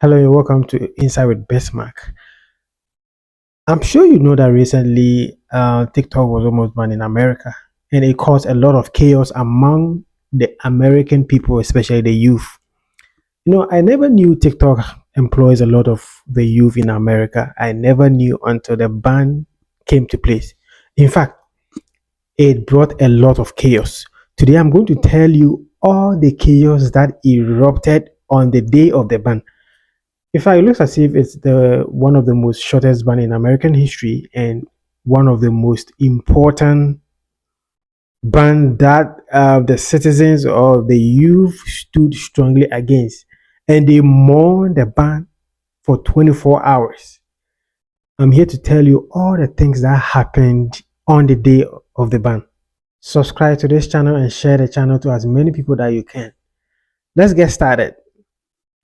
Hello and welcome to Inside with Bismarck. I'm sure you know that recently TikTok was almost banned in America and it caused a lot of chaos among the American people, especially the youth. I never knew TikTok employs a lot of the youth in America. I never knew until the ban came to place. In fact, it brought a lot of chaos. Today, I'm going to tell you all the chaos that erupted on the day of the ban. In fact, it looks as if it's the one of the most shortest ban in American history and one of the most important ban that the citizens or the youth stood strongly against, and they mourned the ban for 24 hours. I'm here to tell you all the things that happened on the day of the ban. Subscribe to this channel and share the channel to as many people that you can. Let's get started.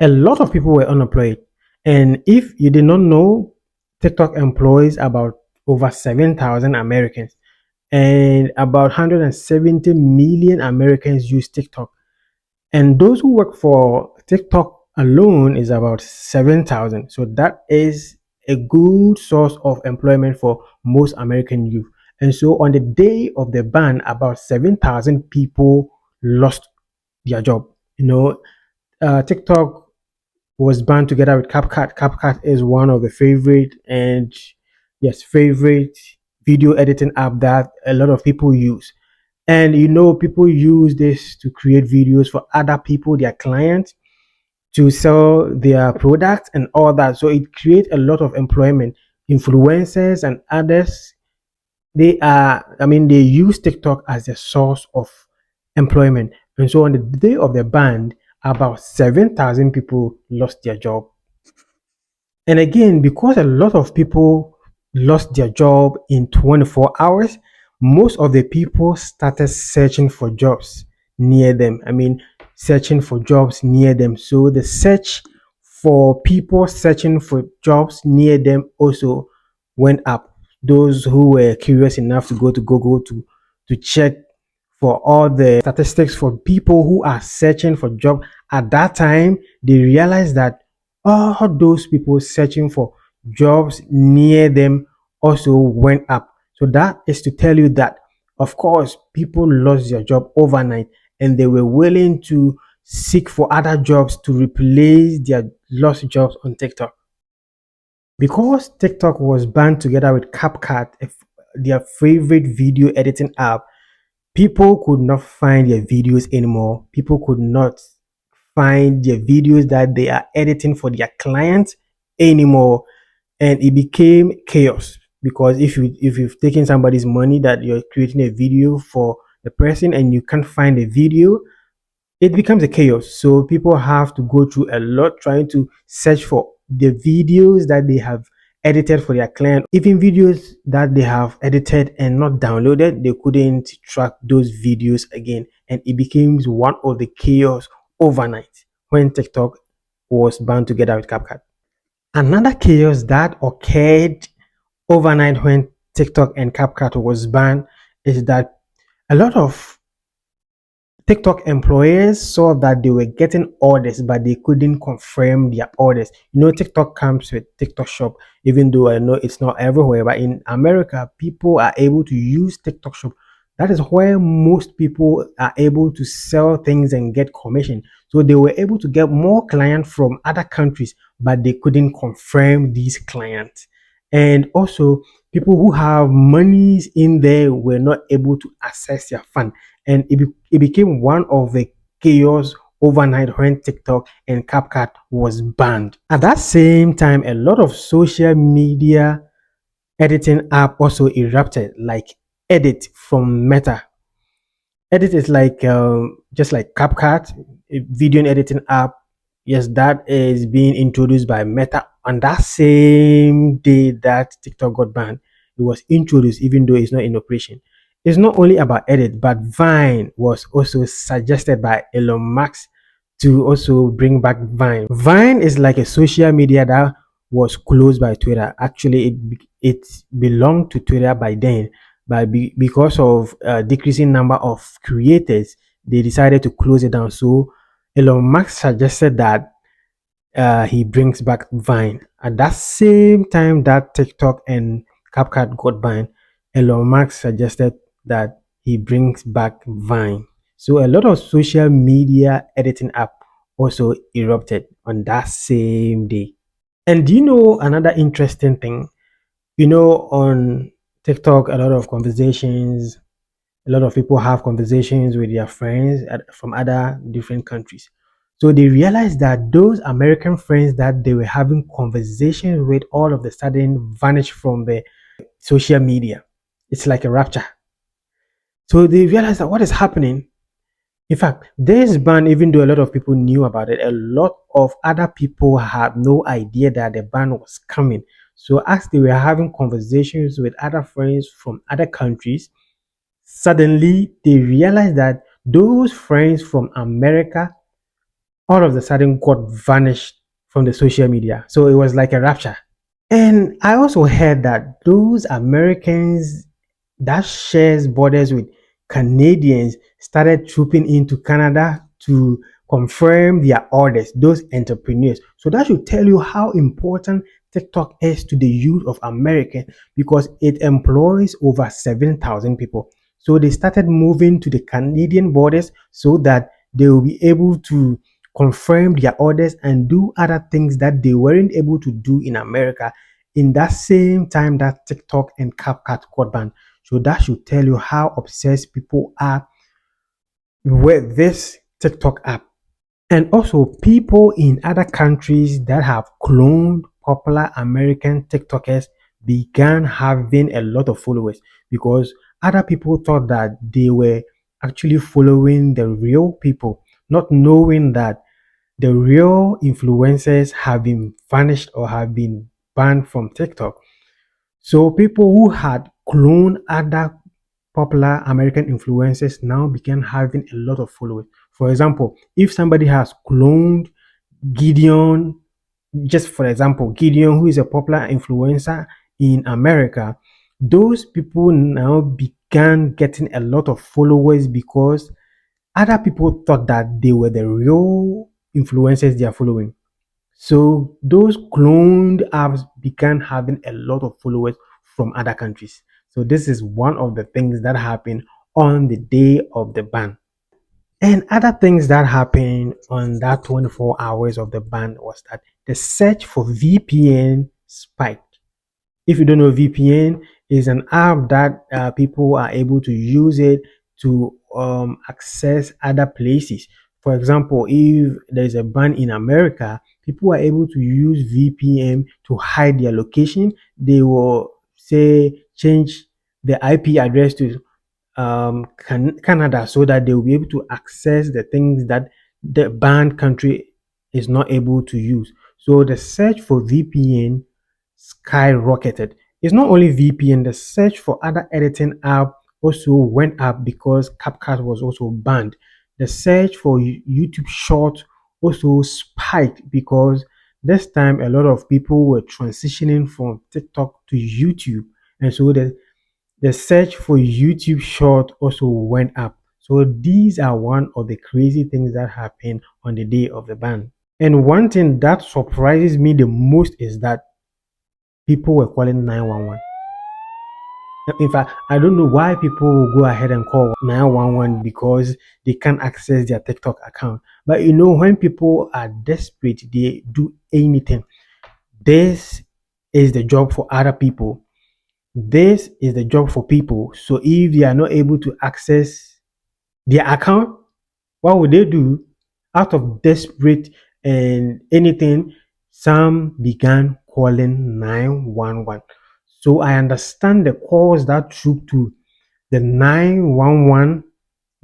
A lot of people were unemployed. And if you did not know, TikTok employs about over 7,000 Americans, and about 170 million Americans use TikTok. And those who work for TikTok alone is about 7,000. So that is a good source of employment for most American youth. And so on the day of the ban, about 7,000 people lost their job. TikTok was banned together with CapCut. CapCut is one of the favorite video editing app that a lot of people use. And people use this to create videos for other people, their clients, to sell their products and all that. So it creates a lot of employment. Influencers and others, they use TikTok as a source of employment. And so on the day of the ban, about 7,000 people lost their job. And again, because a lot of people lost their job in 24 hours, most of the people started searching for jobs near them. Searching for jobs near them. So the search for people searching for jobs near them also went up. Those who were curious enough to go to Google to check for all the statistics for people who are searching for job at that time, they realized that all those people searching for jobs near them also went up. So that is to tell you that, of course, people lost their job overnight and they were willing to seek for other jobs to replace their lost jobs on TikTok. Because TikTok was banned together with CapCut, their favorite video editing app, people could not find their videos anymore. People could not find their videos that they are editing for their clients anymore, and it became chaos. Because if you've taken somebody's money that you're creating a video for the person and you can't find a video, it becomes a chaos. So people have to go through a lot trying to search for the videos that they have edited for their client. Even videos that they have edited and not downloaded, they couldn't track those videos again, and it became one of the chaos overnight when TikTok was banned together with CapCut. Another chaos that occurred overnight when TikTok and CapCut was banned is that a lot of TikTok employers saw that they were getting orders, but they couldn't confirm their orders. TikTok comes with TikTok Shop, even though I know it's not everywhere, but in America, people are able to use TikTok Shop. That is where most people are able to sell things and get commission. So they were able to get more clients from other countries, but they couldn't confirm these clients. And also, people who have monies in there were not able to access their fund, and it became one of the chaos overnight when TikTok and CapCut was banned. At that same time, a lot of social media editing app also erupted, like Edit from Meta. Edit is like just like CapCut, a video editing app. Yes, that is being introduced by Meta on that same day that TikTok got banned. It was introduced, even though it's not in operation. It's not only about Edit, but Vine was also suggested by Elon Musk to also bring back Vine. Vine is like a social media that was closed by Twitter. Actually, it belonged to Twitter by then, but because of decreasing number of creators, they decided to close it down. So Elon Musk suggested that he brings back Vine. At that same time that TikTok and CapCut got banned, Elon Musk suggested that he brings back Vine. So a lot of social media editing app also erupted on that same day. And do you know another interesting thing? On TikTok, a lot of people have conversations with their friends from other different countries. So they realized that those American friends that they were having conversations with all of a sudden vanished from the social media. It's like a rapture. So they realized that what is happening. In fact, this ban, even though a lot of people knew about it, a lot of other people had no idea that the ban was coming. So as they were having conversations with other friends from other countries, suddenly they realized that those friends from America all of a sudden got vanished from the social media. So it was like a rapture. And I also heard that those Americans that shares borders with Canadians started trooping into Canada to confirm their orders, those entrepreneurs. So that should tell you how important TikTok is to the youth of America because it employs over 7,000 people. So they started moving to the Canadian borders so that they will be able to confirm their orders and do other things that they weren't able to do in America in that same time that TikTok and CapCut got banned. So that should tell you how obsessed people are with this TikTok app. And also, people in other countries that have cloned popular American TikTokers began having a lot of followers because other people thought that they were actually following the real people, not knowing that the real influencers have been vanished or have been banned from TikTok. So people who had cloned other popular American influencers now began having a lot of followers. For example, if somebody has cloned Gideon, just for example, Gideon, who is a popular influencer in America, those people now began getting a lot of followers because other people thought that they were the real influencers they are following. So those cloned apps began having a lot of followers from other countries. So this is one of the things that happened on the day of the ban. And other things that happened on that 24 hours of the ban was that the search for VPN spiked. If you don't know, VPN is an app that people are able to use it to access other places. For example, if there's a ban in America, people are able to use VPN to hide their location. They will say change the IP address to Canada so that they will be able to access the things that the banned country is not able to use. So the search for VPN skyrocketed. It's not only VPN, the search for other editing app also went up because CapCut was also banned. The search for YouTube Short also spiked because this time a lot of people were transitioning from TikTok to YouTube, and so the search for YouTube Short also went up. So these are one of the crazy things that happened on the day of the ban. And one thing that surprises me the most is that people were calling 911. In fact, I don't know why people will go ahead and call 911 because they can't access their TikTok account. But when people are desperate, they do anything. This is the job for other people. This is the job for people. So if they are not able to access their account, what would they do? Out of desperate and anything, some began calling 911. So I understand the calls that troop to the 911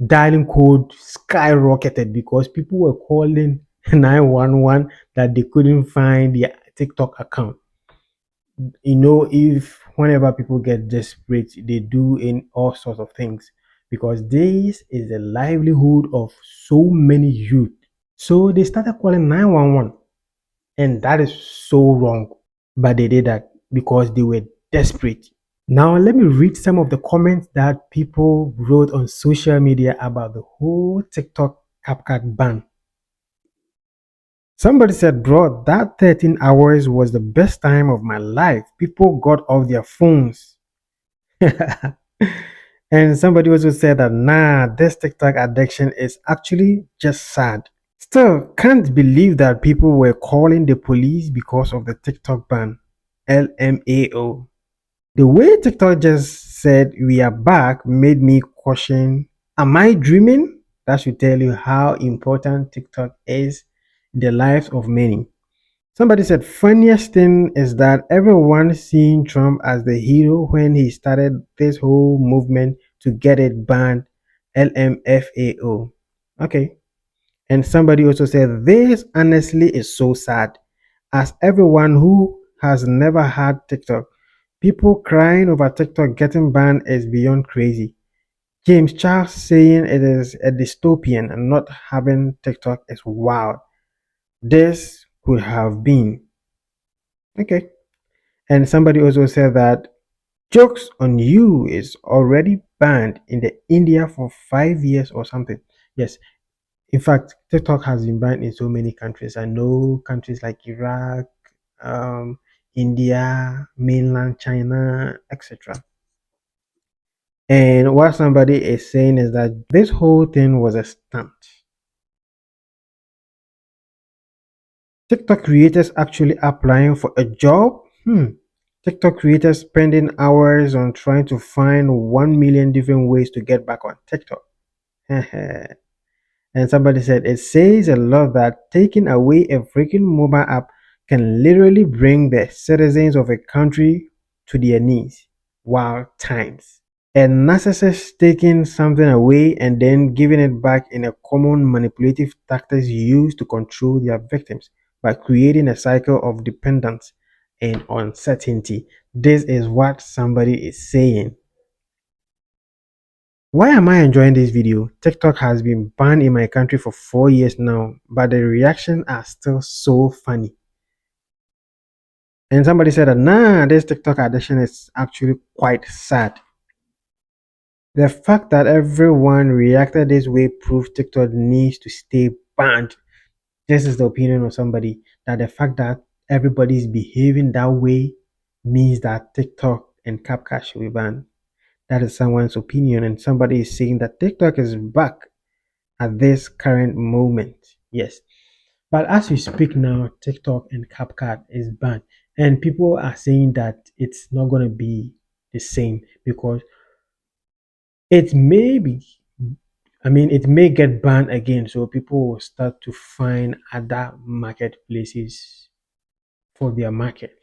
dialing code skyrocketed because people were calling 911 that they couldn't find their TikTok account. If whenever people get desperate, they do in all sorts of things because this is the livelihood of so many youth. So they started calling 911, and that is so wrong. But they did that because they were desperate. Now, let me read some of the comments that people wrote on social media about the whole TikTok CapCut ban. Somebody said, bro, that 13 hours was the best time of my life. People got off their phones. And somebody also said that, nah, this TikTok addiction is actually just sad. Still, can't believe that people were calling the police because of the TikTok ban. LMAO. The way TikTok just said we are back made me question, am I dreaming? That should tell you how important TikTok is in the lives of many. Somebody said, funniest thing is that everyone seeing Trump as the hero when he started this whole movement to get it banned. LMFAO. Okay. And somebody also said, this honestly is so sad. As everyone who has never had TikTok, people crying over TikTok getting banned is beyond crazy. James Charles saying it is a dystopian and not having TikTok is wild. This could have been. Okay. And somebody also said that jokes on you is already banned in the India for 5 years or something. Yes, in fact, TikTok has been banned in so many countries. I know countries like Iraq, India, mainland China, etc. And what somebody is saying is that this whole thing was a stunt. TikTok creators actually applying for a job? TikTok creators spending hours on trying to find 1 million different ways to get back on TikTok. And somebody said it says a lot that taking away a freaking mobile app can literally bring the citizens of a country to their knees. Wild times. A narcissist taking something away and then giving it back in a common manipulative tactics used to control their victims by creating a cycle of dependence and uncertainty. This is what somebody is saying. Why am I enjoying this video? TikTok has been banned in my country for 4 years now, but the reactions are still so funny. And somebody said that, nah, this TikTok addiction is actually quite sad. The fact that everyone reacted this way proves TikTok needs to stay banned. This is the opinion of somebody, that the fact that everybody is behaving that way means that TikTok and CapCut should be banned. That is someone's opinion, and somebody is saying that TikTok is back at this current moment. Yes. But as we speak now, TikTok and CapCut is banned. And people are saying that it's not going to be the same because it may be, it may get banned again. So people will start to find other marketplaces for their market.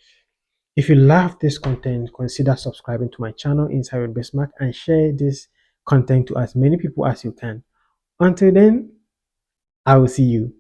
If you love this content, consider subscribing to my channel Inside with Bismarck and share this content to as many people as you can. Until then, I will see you.